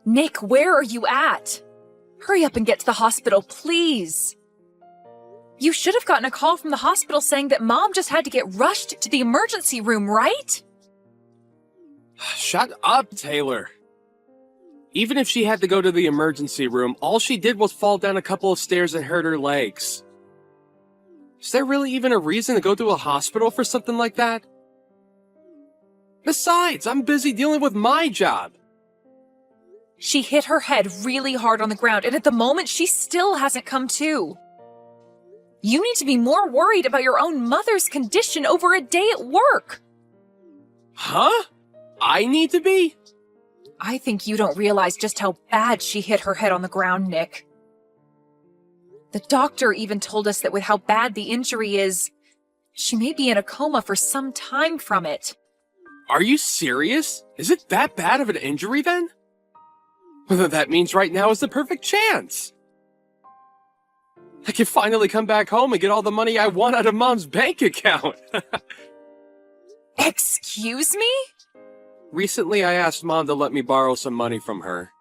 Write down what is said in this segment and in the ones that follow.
Nick, where are you at? Hurry up and get to the hospital, please. You should have gotten a call from the hospital saying that Mom just had to get rushed to the emergency room, right? Shut up, Taylor. Even if she had to go to the emergency room, all she did was fall down a couple of stairs and hurt her legs. Is there really even a reason to go to a hospital for something like that? Besides, I'm busy dealing with my job. She hit her head really hard on the ground, and at the moment, she still hasn't come to. You need to be more worried about your own mother's condition over a day at work. Huh? I need to be? I think you don't realize just how bad she hit her head on the ground, Nick. The doctor even told us that with how bad the injury is, she may be in a coma for some time from it. Are you serious? Is it that bad of an injury then? That means right now is the perfect chance. I can finally come back home and get all the money I want out of Mom's bank account. Excuse me? Recently, I asked Mom to let me borrow some money from her.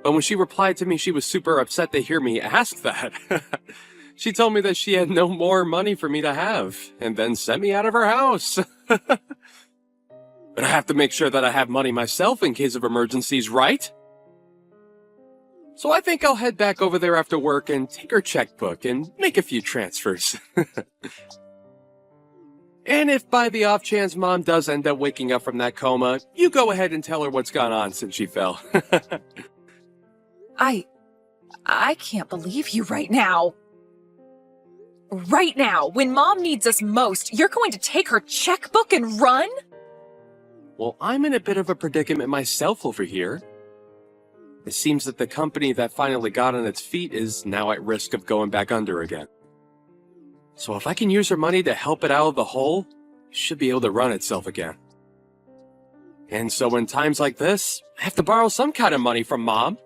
But when she replied to me, she was super upset to hear me ask that. She told me that she had no more money for me to have, and then sent me out of her house. But I have to make sure that I have money myself in case of emergencies, right? So I think I'll head back over there after work and take her checkbook and make a few transfers. And if by the off chance Mom does end up waking up from that coma, you go ahead and tell her what's gone on since she fell. I can't believe you right now. Right now, when Mom needs us most, you're going to take her checkbook and run? Well, I'm in a bit of a predicament myself over here. It seems that the company that finally got on its feet is now at risk of going back under again. So if I can use her money to help it out of the hole, it should be able to run itself again. And so in times like this, I have to borrow some kind of money from Mom.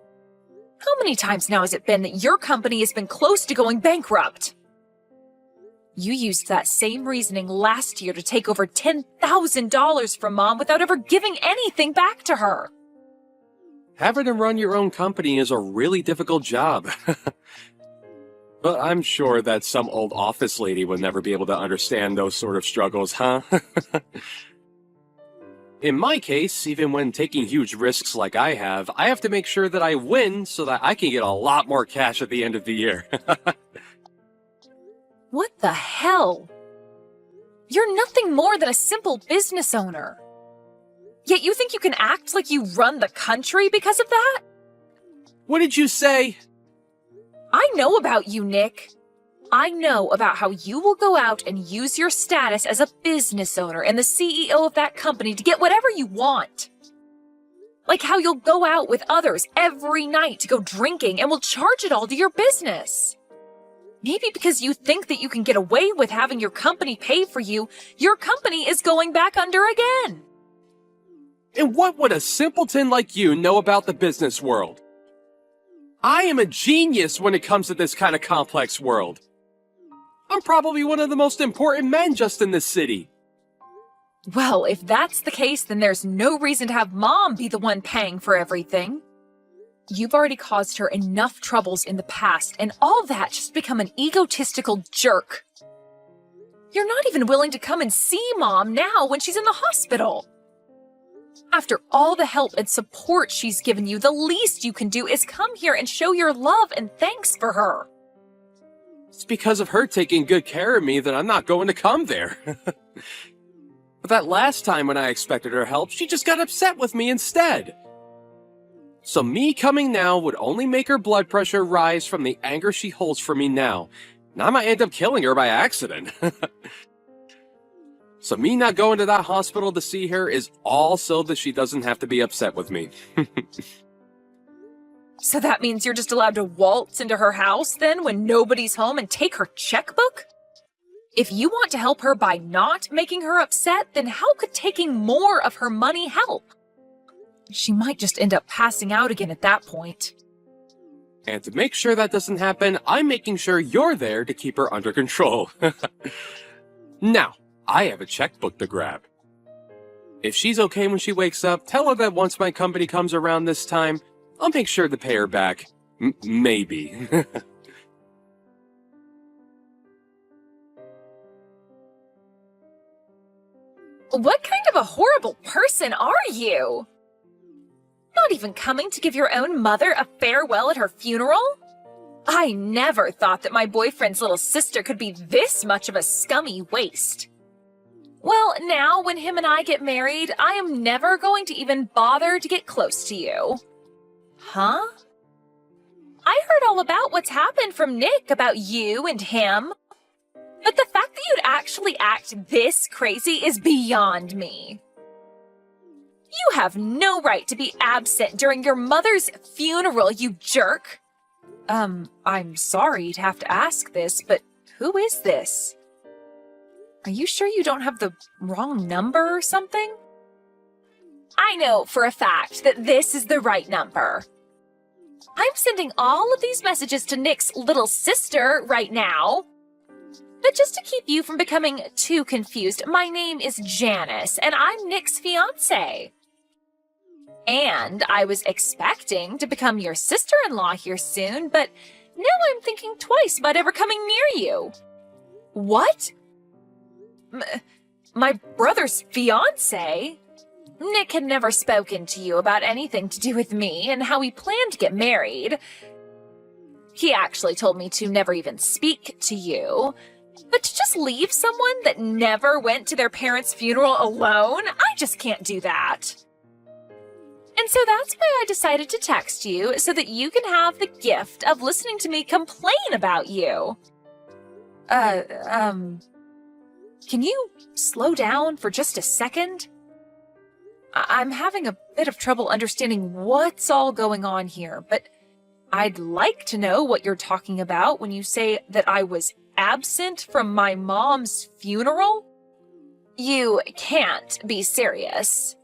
How many times now has it been that your company has been close to going bankrupt? You used that same reasoning last year to take over $10,000 from Mom without ever giving anything back to her. Having to run your own company is a really difficult job. But I'm sure that some old office lady would never be able to understand those sort of struggles, huh? In my case, even when taking huge risks like I have to make sure that I win so that I can get a lot more cash at the end of the year. What the hell? You're nothing more than a simple business owner. Yet you think you can act like you run the country because of that? What did you say? I know about you, Nick. I know about how you will go out and use your status as a business owner and the CEO of that company to get whatever you want. Like how you'll go out with others every night to go drinking and will charge it all to your business. Maybe because you think that you can get away with having your company pay for you, your company is going back under again. And what would a simpleton like you know about the business world? I am a genius when it comes to this kind of complex world. I'm probably one of the most important men just in this city. Well, if that's the case, then there's no reason to have Mom be the one paying for everything. You've already caused her enough troubles in the past, and all that just become an egotistical jerk. You're not even willing to come and see Mom now when she's in the hospital. After all the help and support she's given you, the least you can do is come here and show your love and thanks for her. It's because of her taking good care of me that I'm not going to come there. But that last time when I expected her help, she just got upset with me instead. So me coming now would only make her blood pressure rise from the anger she holds for me now. And I might end up killing her by accident. So me not going to that hospital to see her is all so that she doesn't have to be upset with me. So that means you're just allowed to waltz into her house then when nobody's home and take her checkbook? If you want to help her by not making her upset, then how could taking more of her money help? She might just end up passing out again at that point. And to make sure that doesn't happen, I'm making sure you're there to keep her under control. Now, I have a checkbook to grab. If she's okay when she wakes up, tell her that once my company comes around this time, I'll make sure to pay her back. Maybe. What kind of a horrible person are you? Not even coming to give your own mother a farewell at her funeral? I never thought that my boyfriend's little sister could be this much of a scummy waste. Well, now when him and I get married, I am never going to even bother to get close to you. Huh? I heard all about what's happened from Nick about you and him. But the fact that you'd actually act this crazy is beyond me. You have no right to be absent during your mother's funeral, you jerk. I'm sorry to have to ask this, but who is this? Are you sure you don't have the wrong number or something? I know for a fact that this is the right number. I'm sending all of these messages to Nick's little sister right now. But just to keep you from becoming too confused, my name is Janice, and I'm Nick's fiancé. And I was expecting to become your sister-in-law here soon, but now I'm thinking twice about ever coming near you. What? My brother's fiancé? Nick had never spoken to you about anything to do with me and how we planned to get married. He actually told me to never even speak to you. But to just leave someone that never went to their parents' funeral alone, I just can't do that. And so that's why I decided to text you so that you can have the gift of listening to me complain about you. Can you slow down for just a second? I'm having a bit of trouble understanding what's all going on here, but I'd like to know what you're talking about when you say that I was absent from my mom's funeral? You can't be serious.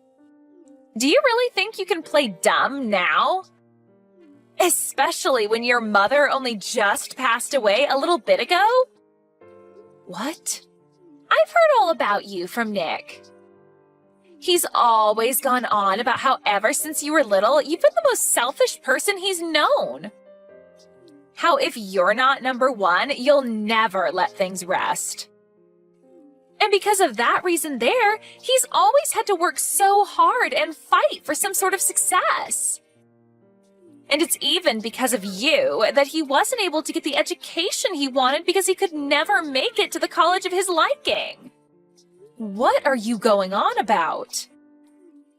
Do you really think you can play dumb now? Especially when your mother only just passed away a little bit ago? What? I've heard all about you from Nick. He's always gone on about how ever since you were little, you've been the most selfish person he's known. How if you're not number one, you'll never let things rest. And because of that reason there, he's always had to work so hard and fight for some sort of success. And it's even because of you that he wasn't able to get the education he wanted because he could never make it to the college of his liking. What are you going on about?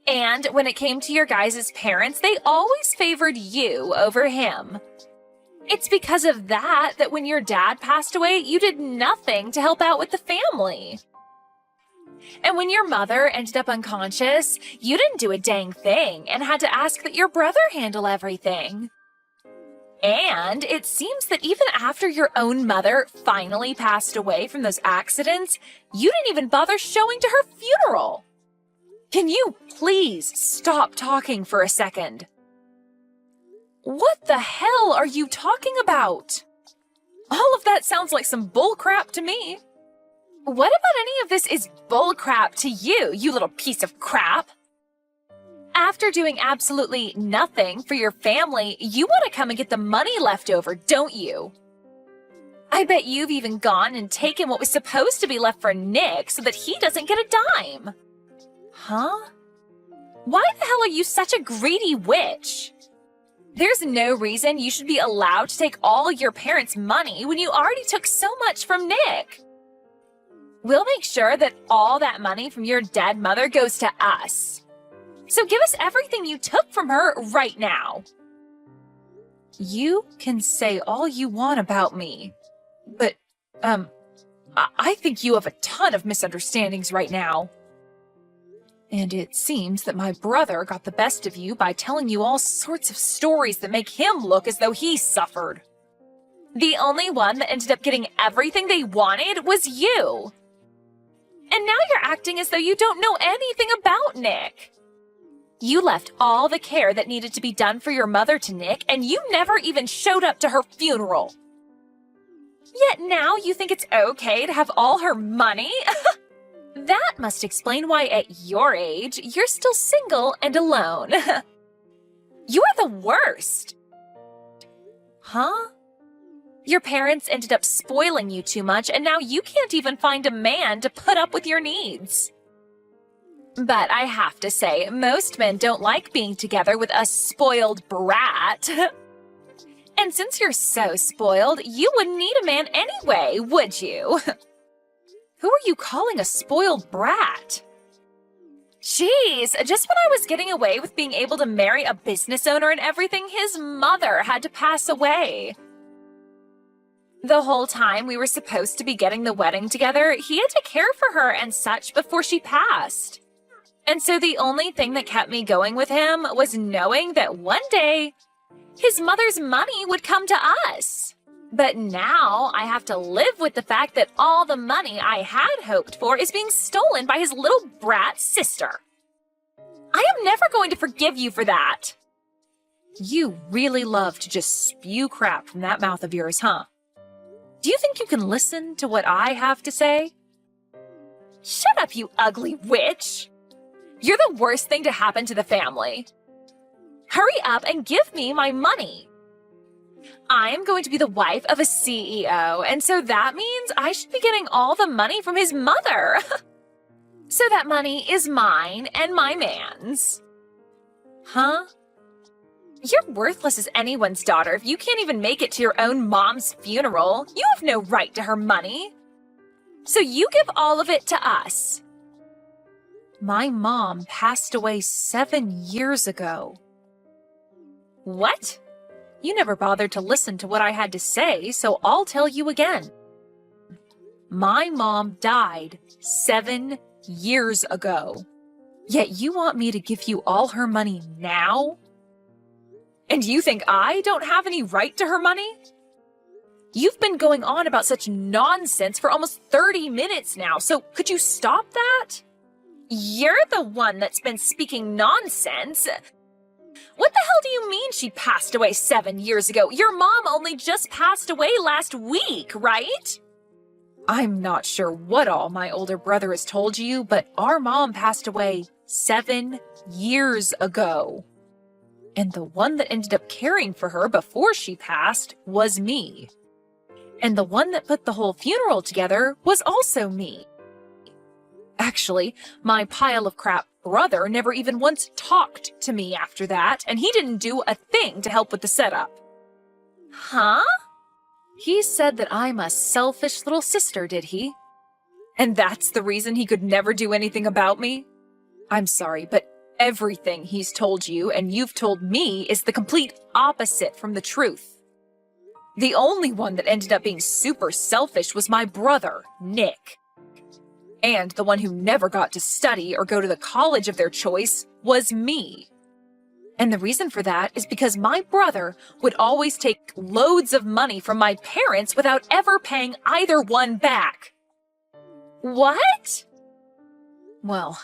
And when it came to your guys' parents, they always favored you over him. It's because of that when your dad passed away, you did nothing to help out with the family. And when your mother ended up unconscious, you didn't do a dang thing and had to ask that your brother handle everything. And it seems that even after your own mother finally passed away from those accidents, you didn't even bother showing to her funeral. Can you please stop talking for a second? What the hell are you talking about? All of that sounds like some bullcrap to me. What about any of this is bullcrap to you, you little piece of crap? After doing absolutely nothing for your family, you want to come and get the money left over, don't you? I bet you've even gone and taken what was supposed to be left for Nick so that he doesn't get a dime. Huh? Why the hell are you such a greedy witch? There's no reason you should be allowed to take all your parents' money when you already took so much from Nick. We'll make sure that all that money from your dead mother goes to us. So give us everything you took from her right now. You can say all you want about me, but, I think you have a ton of misunderstandings right now. And it seems that my brother got the best of you by telling you all sorts of stories that make him look as though he suffered. The only one that ended up getting everything they wanted was you. And now you're acting as though you don't know anything about Nick. You left all the care that needed to be done for your mother to Nick, and you never even showed up to her funeral. Yet now you think it's okay to have all her money? That must explain why at your age, you're still single and alone. You're the worst. Huh? Your parents ended up spoiling you too much, and now you can't even find a man to put up with your needs. But I have to say, most men don't like being together with a spoiled brat. And since you're so spoiled, you wouldn't need a man anyway, would you? Who are you calling a spoiled brat? Jeez, just when I was getting away with being able to marry a business owner and everything, his mother had to pass away. The whole time we were supposed to be getting the wedding together, he had to care for her and such before she passed. And so the only thing that kept me going with him was knowing that one day, his mother's money would come to us. But now I have to live with the fact that all the money I had hoped for is being stolen by his little brat sister. I am never going to forgive you for that. You really love to just spew crap from that mouth of yours, huh? Do you think you can listen to what I have to say? Shut up, you ugly witch! You're the worst thing to happen to the family. Hurry up and give me my money. I am going to be the wife of a CEO, and so that means I should be getting all the money from his mother. So that money is mine and my man's. Huh? You're worthless as anyone's daughter if you can't even make it to your own mom's funeral. You have no right to her money. So you give all of it to us. My mom passed away 7 years ago. What? You never bothered to listen to what I had to say, so I'll tell you again. My mom died 7 years ago. Yet you want me to give you all her money now? And you think I don't have any right to her money? You've been going on about such nonsense for almost 30 minutes now, so could you stop that? You're the one that's been speaking nonsense. What the hell do you mean she passed away 7 years ago? Your mom only just passed away last week, right? I'm not sure what all my older brother has told you, but our mom passed away 7 years ago. And the one that ended up caring for her before she passed was me. And the one that put the whole funeral together was also me. Actually, my pile of crap brother never even once talked to me after that, and he didn't do a thing to help with the setup. Huh? He said that I'm a selfish little sister, did he? And that's the reason he could never do anything about me? I'm sorry, but everything he's told you and you've told me is the complete opposite from the truth. The only one that ended up being super selfish was my brother, Nick. And the one who never got to study or go to the college of their choice was me. And the reason for that is because my brother would always take loads of money from my parents without ever paying either one back. What? Well,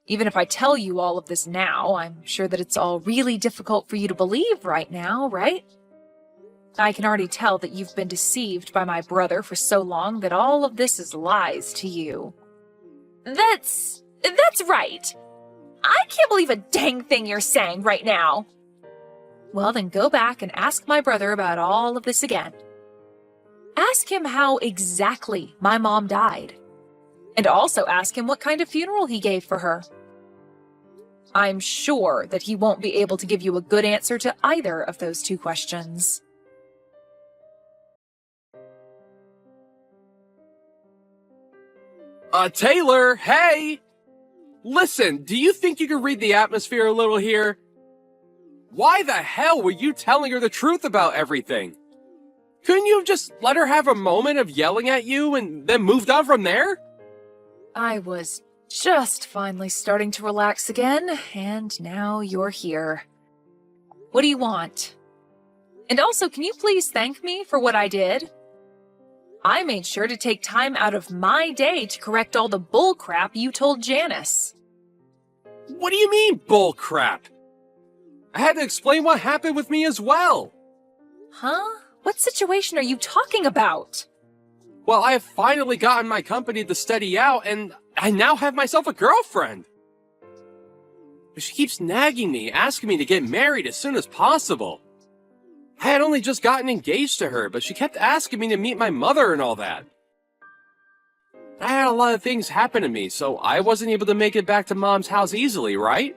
even if I tell you all of this now, I'm sure that it's all really difficult for you to believe right now, right? I can already tell that you've been deceived by my brother for so long that all of this is lies to you. That's right. I can't believe a dang thing you're saying right now. Well, then go back and ask my brother about all of this again. Ask him how exactly my mom died. And also ask him what kind of funeral he gave for her. I'm sure that he won't be able to give you a good answer to either of those two questions. Taylor, hey! Listen, do you think you can read the atmosphere a little here? Why the hell were you telling her the truth about everything? Couldn't you have just let her have a moment of yelling at you and then moved on from there? I was just finally starting to relax again, and now you're here. What do you want? And also, can you please thank me for what I did? I made sure to take time out of my day to correct all the bull crap you told Janice. What do you mean, bull crap? I had to explain what happened with me as well. Huh? What situation are you talking about? Well, I have finally gotten my company to steady out, and I now have myself a girlfriend. But she keeps nagging me, asking me to get married as soon as possible. I had only just gotten engaged to her, but she kept asking me to meet my mother and all that. I had a lot of things happen to me, so I wasn't able to make it back to Mom's house easily, right?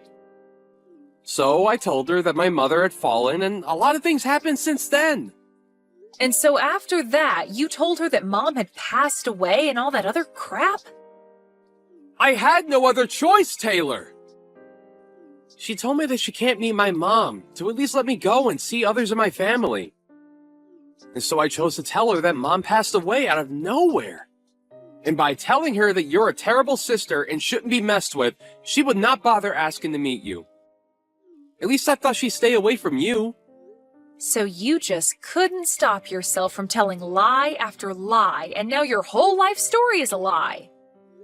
So I told her that my mother had fallen, and a lot of things happened since then. And so after that, you told her that Mom had passed away and all that other crap? I had no other choice, Taylor! She told me that she can't meet my mom, to at least let me go and see others in my family. And so I chose to tell her that Mom passed away out of nowhere. And by telling her that you're a terrible sister and shouldn't be messed with, she would not bother asking to meet you. At least I thought she'd stay away from you. So you just couldn't stop yourself from telling lie after lie, and now your whole life story is a lie.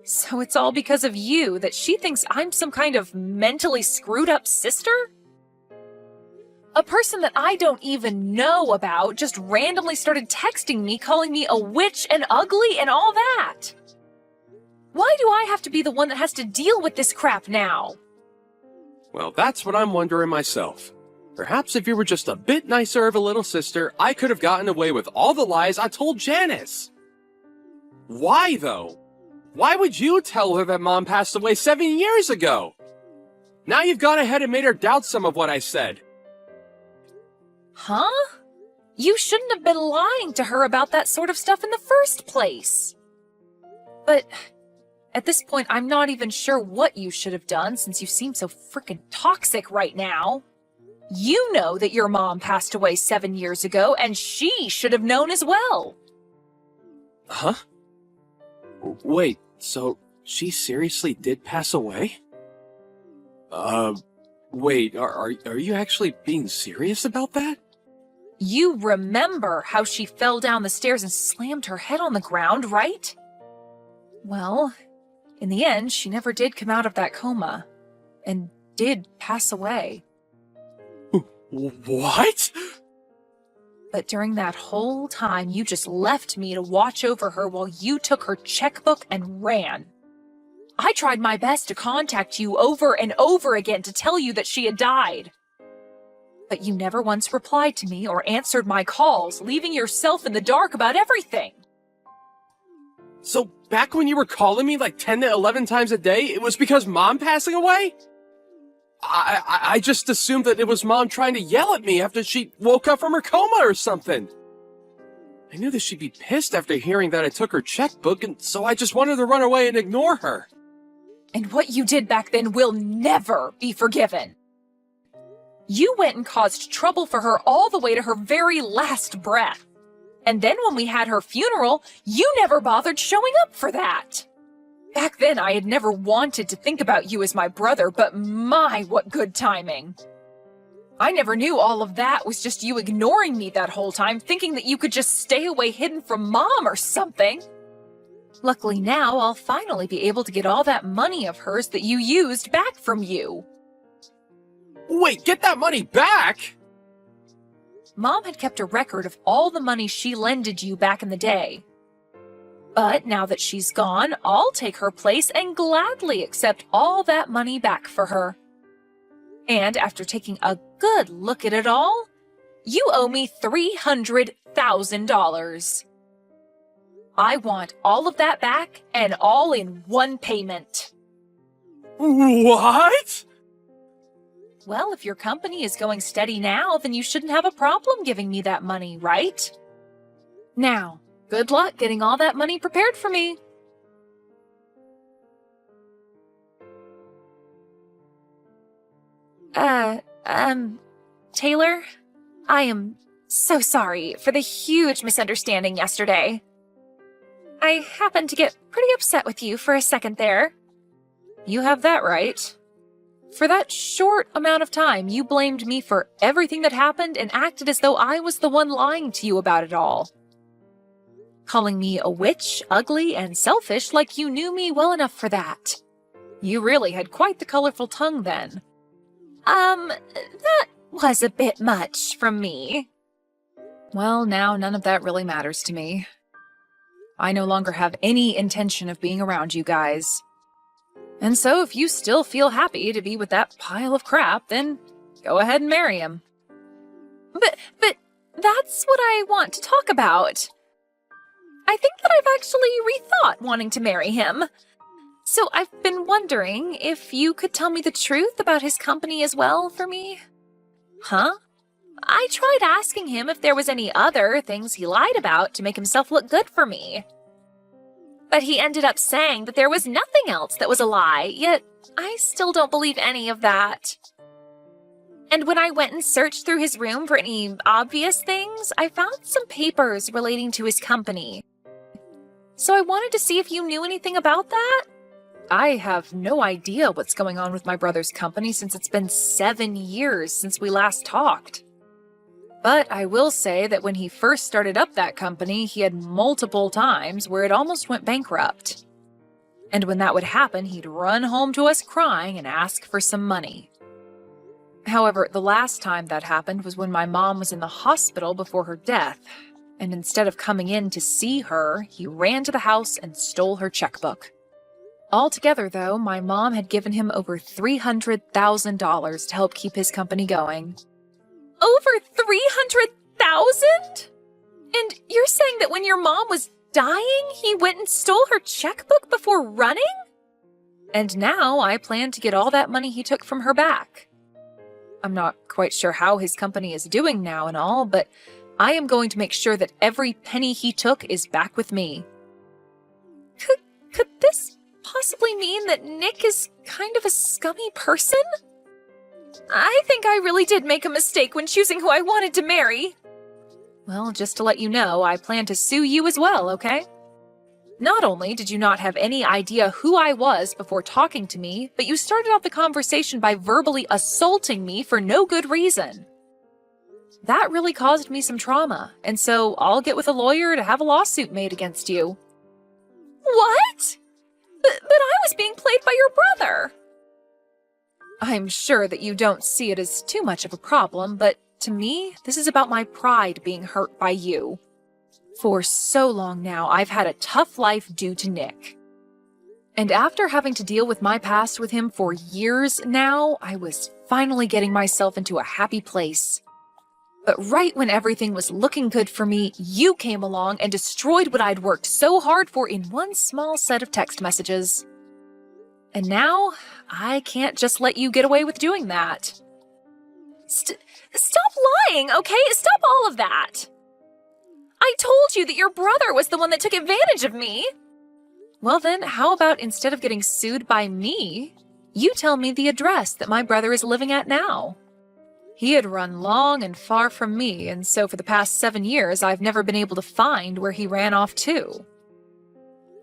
So it's all because of you that she thinks I'm some kind of mentally screwed up sister? A person that I don't even know about just randomly started texting me, calling me a witch and ugly and all that. Why do I have to be the one that has to deal with this crap now? Well, that's what I'm wondering myself. Perhaps if you were just a bit nicer of a little sister, I could have gotten away with all the lies I told Janice. Why, though? Why would you tell her that Mom passed away 7 years ago? Now you've gone ahead and made her doubt some of what I said. Huh? You shouldn't have been lying to her about that sort of stuff in the first place. But at this point, I'm not even sure what you should have done since you seem so frickin' toxic right now. You know that your mom passed away 7 years ago, and she should have known as well. Huh? Wait, so she seriously did pass away? Wait, are you actually being serious about that? You remember how she fell down the stairs and slammed her head on the ground, right? Well, in the end, she never did come out of that coma, and did pass away. What? But during that whole time, you just left me to watch over her while you took her checkbook and ran. I tried my best to contact you over and over again to tell you that she had died. But you never once replied to me or answered my calls, leaving yourself in the dark about everything. So back when you were calling me like 10 to 11 times a day, it was because Mom passing away? I just assumed that it was Mom trying to yell at me after she woke up from her coma or something. I knew that she'd be pissed after hearing that I took her checkbook, and so I just wanted to run away and ignore her. And what you did back then will never be forgiven. You went and caused trouble for her all the way to her very last breath. And then when we had her funeral, you never bothered showing up for that. Back then, I had never wanted to think about you as my brother, but my, what good timing. I never knew all of that was just you ignoring me that whole time, thinking that you could just stay away hidden from Mom or something. Luckily now, I'll finally be able to get all that money of hers that you used back from you. Wait, get that money back? Mom had kept a record of all the money she lended you back in the day. But now that she's gone, I'll take her place and gladly accept all that money back for her. And after taking a good look at it all, you owe me $300,000. I want all of that back and all in one payment. What? Well, if your company is going steady now, then you shouldn't have a problem giving me that money, right? Now, good luck getting all that money prepared for me. Taylor, I am so sorry for the huge misunderstanding yesterday. I happened to get pretty upset with you for a second there. You have that right. For that short amount of time, you blamed me for everything that happened and acted as though I was the one lying to you about it all. Calling me a witch, ugly, and selfish like you knew me well enough for that. You really had quite the colorful tongue then. That was a bit much from me. Well, now none of that really matters to me. I no longer have any intention of being around you guys. And so if you still feel happy to be with that pile of crap, then go ahead and marry him. But that's what I want to talk about. I think that I've actually rethought wanting to marry him. So I've been wondering if you could tell me the truth about his company as well for me. Huh? I tried asking him if there was any other things he lied about to make himself look good for me. But he ended up saying that there was nothing else that was a lie, yet I still don't believe any of that. And when I went and searched through his room for any obvious things, I found some papers relating to his company. So I wanted to see if you knew anything about that. I have no idea what's going on with my brother's company since it's been 7 years since we last talked. But I will say that when he first started up that company, he had multiple times where it almost went bankrupt. And when that would happen, he'd run home to us crying and ask for some money. However, the last time that happened was when my mom was in the hospital before her death, and instead of coming in to see her, he ran to the house and stole her checkbook. Altogether, though, my mom had given him over $300,000 to help keep his company going. Over $300,000? And you're saying that when your mom was dying, he went and stole her checkbook before running? And now I plan to get all that money he took from her back. I'm not quite sure how his company is doing now and all, but I am going to make sure that every penny he took is back with me. Could this possibly mean that Nick is kind of a scummy person? I think I really did make a mistake when choosing who I wanted to marry. Well, just to let you know, I plan to sue you as well, okay? Not only did you not have any idea who I was before talking to me, but you started off the conversation by verbally assaulting me for no good reason. That really caused me some trauma, and so I'll get with a lawyer to have a lawsuit made against you. What? But I was being played by your brother. I'm sure that you don't see it as too much of a problem, but to me, this is about my pride being hurt by you. For so long now, I've had a tough life due to Nick. And after having to deal with my past with him for years now, I was finally getting myself into a happy place. But right when everything was looking good for me, you came along and destroyed what I'd worked so hard for in one small set of text messages. And now, I can't just let you get away with doing that. Stop lying, okay? Stop all of that! I told you that your brother was the one that took advantage of me! Well then, how about instead of getting sued by me, you tell me the address that my brother is living at now? He had run long and far from me, and so for the past 7 years, I've never been able to find where he ran off to.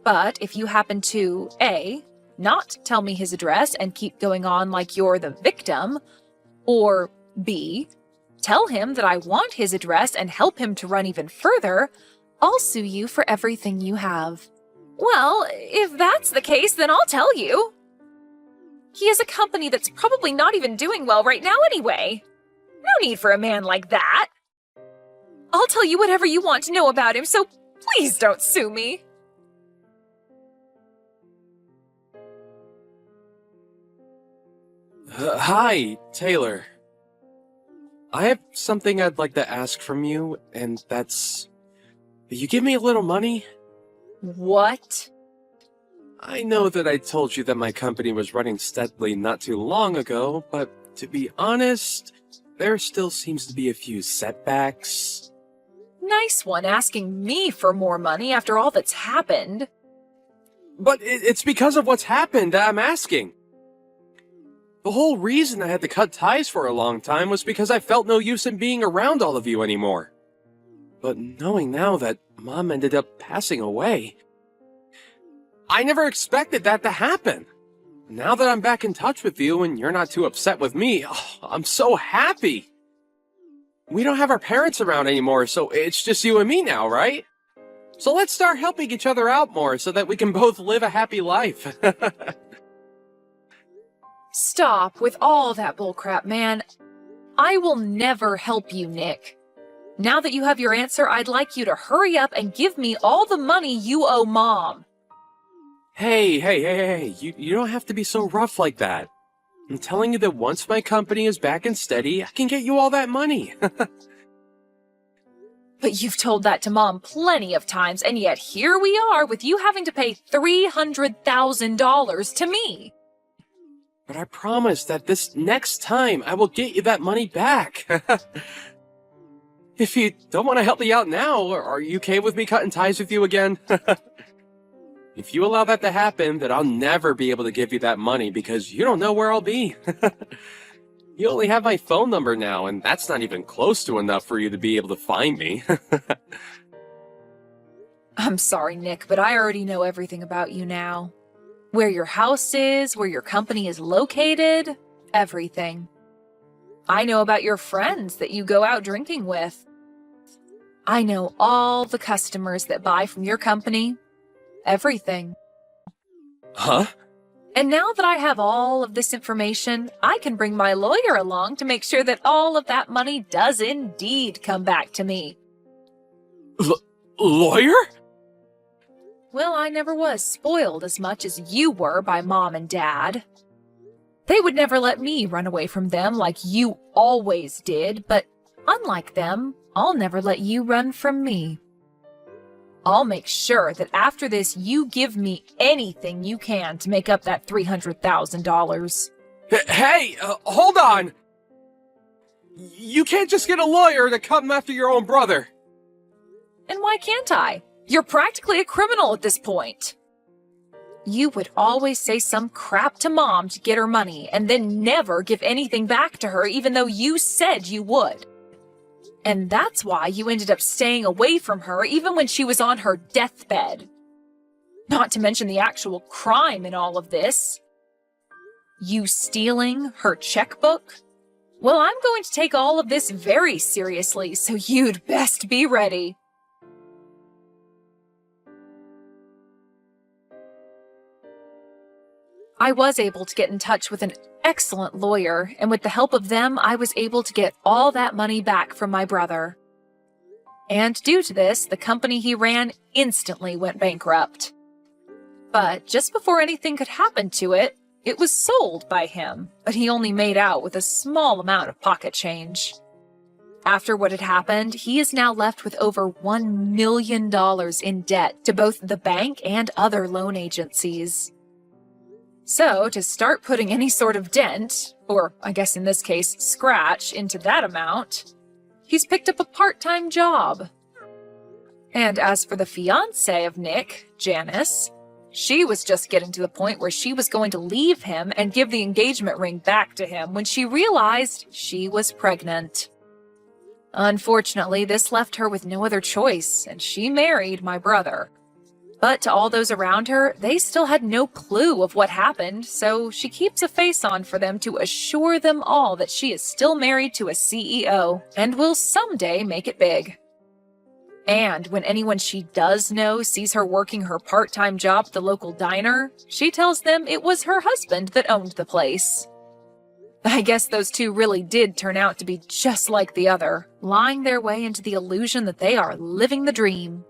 But if you happen to, A, not tell me his address and keep going on like you're the victim, or B, tell him that I want his address and help him to run even further, I'll sue you for everything you have. Well, if that's the case, then I'll tell you. He has a company that's probably not even doing well right now anyway. No need for a man like that. I'll tell you whatever you want to know about him, so please don't sue me. Hi, Taylor. I have something I'd like to ask from you, and that's... you give me a little money? What? I know that I told you that my company was running steadily not too long ago, but to be honest, there still seems to be a few setbacks. Nice one asking me for more money after all that's happened. But it's because of what's happened that I'm asking. The whole reason I had to cut ties for a long time was because I felt no use in being around all of you anymore. But knowing now that Mom ended up passing away, I never expected that to happen. Now that I'm back in touch with you and you're not too upset with me, I'm so happy. We don't have our parents around anymore, so it's just you and me now, right? So let's start helping each other out more so that we can both live a happy life. Stop with all that bullcrap, man. I will never help you, Nick. Now that you have your answer, I'd like you to hurry up and give me all the money you owe Mom. Hey, you don't have to be so rough like that. I'm telling you that once my company is back and steady, I can get you all that money. But you've told that to Mom plenty of times, and yet here we are with you having to pay $300,000 to me. But I promise that this next time I will get you that money back. If you don't want to help me out now, are you okay with me cutting ties with you again? If you allow that to happen, then I'll never be able to give you that money because you don't know where I'll be. You only have my phone number now, and that's not even close to enough for you to be able to find me. I'm sorry, Nick, but I already know everything about you now. Where your house is, where your company is located, everything. I know about your friends that you go out drinking with. I know all the customers that buy from your company. Everything. Huh? And now that I have all of this information, I can bring my lawyer along to make sure that all of that money does indeed come back to me. Lawyer? Well, I never was spoiled as much as you were by Mom and Dad. They would never let me run away from them like you always did, but unlike them, I'll never let you run from me. I'll make sure that after this you give me anything you can to make up that $300,000. Hey, hold on! You can't just get a lawyer to come after your own brother. And why can't I? You're practically a criminal at this point. You would always say some crap to Mom to get her money and then never give anything back to her even though you said you would. And that's why you ended up staying away from her even when she was on her deathbed. Not to mention the actual crime in all of this. You stealing her checkbook? Well, I'm going to take all of this very seriously, so you'd best be ready. I was able to get in touch with an excellent lawyer, and with the help of them, I was able to get all that money back from my brother. And due to this, the company he ran instantly went bankrupt. But just before anything could happen to it, it was sold by him, but he only made out with a small amount of pocket change. After what had happened, he is now left with over $1 million in debt to both the bank and other loan agencies. So, to start putting any sort of dent, or I guess in this case, scratch, into that amount, he's picked up a part-time job. And as for the fiancée of Nick, Janice, she was just getting to the point where she was going to leave him and give the engagement ring back to him when she realized she was pregnant. Unfortunately, this left her with no other choice, and she married my brother. But to all those around her, they still had no clue of what happened, so she keeps a face on for them to assure them all that she is still married to a CEO and will someday make it big. And when anyone she does know sees her working her part-time job at the local diner, she tells them it was her husband that owned the place. I guess those two really did turn out to be just like the other, lying their way into the illusion that they are living the dream.